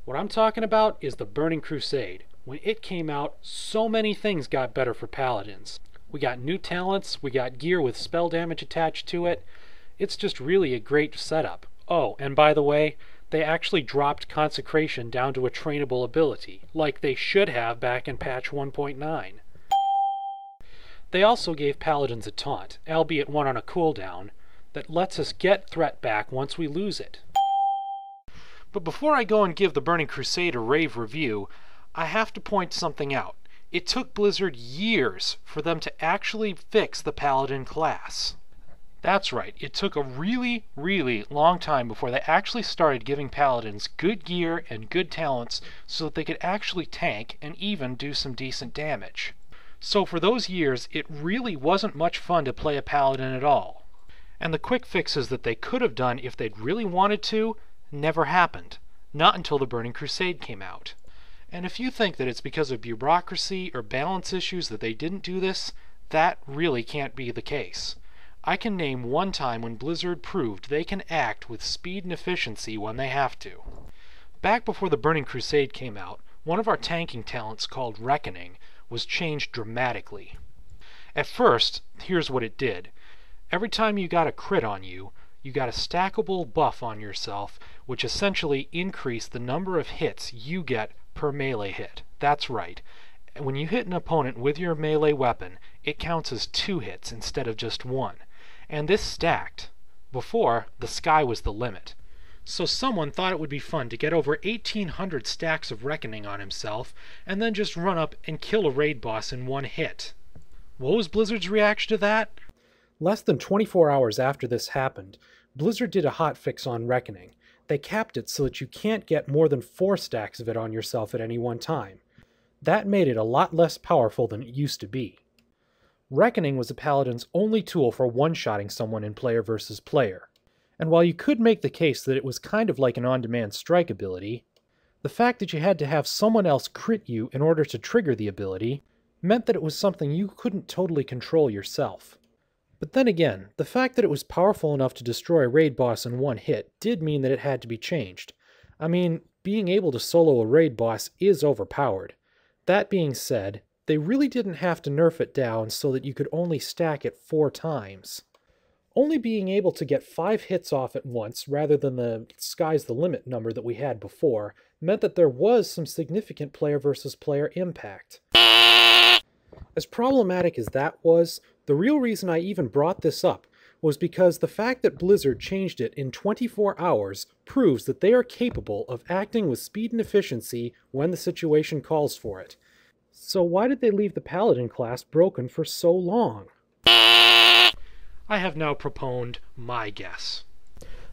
What I'm talking about is the Burning Crusade. When it came out, so many things got better for paladins. We got new talents, we got gear with spell damage attached to it. It's just really a great setup. Oh, and by the way, they actually dropped Consecration down to a trainable ability, like they should have back in patch 1.9. They also gave paladins a taunt, albeit one on a cooldown, that lets us get threat back once we lose it. But before I go and give the Burning Crusade a rave review, I have to point something out. It took Blizzard years for them to actually fix the paladin class. That's right, it took a really, really long time before they actually started giving paladins good gear and good talents so that they could actually tank and even do some decent damage. So for those years, it really wasn't much fun to play a paladin at all. And the quick fixes that they could have done if they'd really wanted to never happened. Not until the Burning Crusade came out. And if you think that it's because of bureaucracy or balance issues that they didn't do this, that really can't be the case. I can name one time when Blizzard proved they can act with speed and efficiency when they have to. Back before the Burning Crusade came out, one of our tanking talents called Reckoning was changed dramatically. At first, here's what it did. Every time you got a crit on you, you got a stackable buff on yourself, which essentially increased the number of hits you get per melee hit. That's right. When you hit an opponent with your melee weapon, it counts as 2 hits instead of just 1. And this stacked. Before, the sky was the limit. So someone thought it would be fun to get over 1,800 stacks of Reckoning on himself, and then just run up and kill a raid boss in 1 hit. What was Blizzard's reaction to that? Less than 24 hours after this happened, Blizzard did a hotfix on Reckoning. They capped it so that you can't get more than 4 stacks of it on yourself at any one time. That made it a lot less powerful than it used to be. Reckoning was a paladin's only tool for one-shotting someone in player versus player. And while you could make the case that it was kind of like an on-demand strike ability, the fact that you had to have someone else crit you in order to trigger the ability meant that it was something you couldn't totally control yourself. But then again, the fact that it was powerful enough to destroy a raid boss in 1 hit did mean that it had to be changed. I mean, being able to solo a raid boss is overpowered. That being said, they really didn't have to nerf it down so that you could only stack it 4 times. Only being able to get 5 hits off at once rather than the sky's the limit number that we had before meant that there was some significant player versus player impact. As problematic as that was, the real reason I even brought this up was because the fact that Blizzard changed it in 24 hours proves that they are capable of acting with speed and efficiency when the situation calls for it. So why did they leave the Paladin class broken for so long? I have now proponed my guess.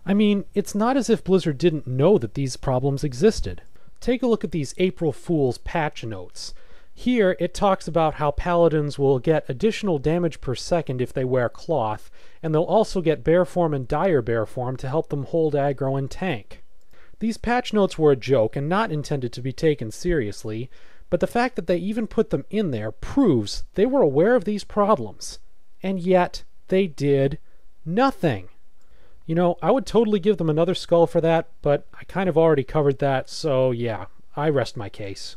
I mean, it's not as if Blizzard didn't know that these problems existed. Take a look at these April Fool's patch notes. Here, it talks about how paladins will get additional damage per second if they wear cloth, and they'll also get bear form and dire bear form to help them hold aggro and tank. These patch notes were a joke and not intended to be taken seriously, but the fact that they even put them in there proves they were aware of these problems. And yet, they did nothing. You know, I would totally give them another skull for that, but I kind of already covered that, so yeah, I rest my case.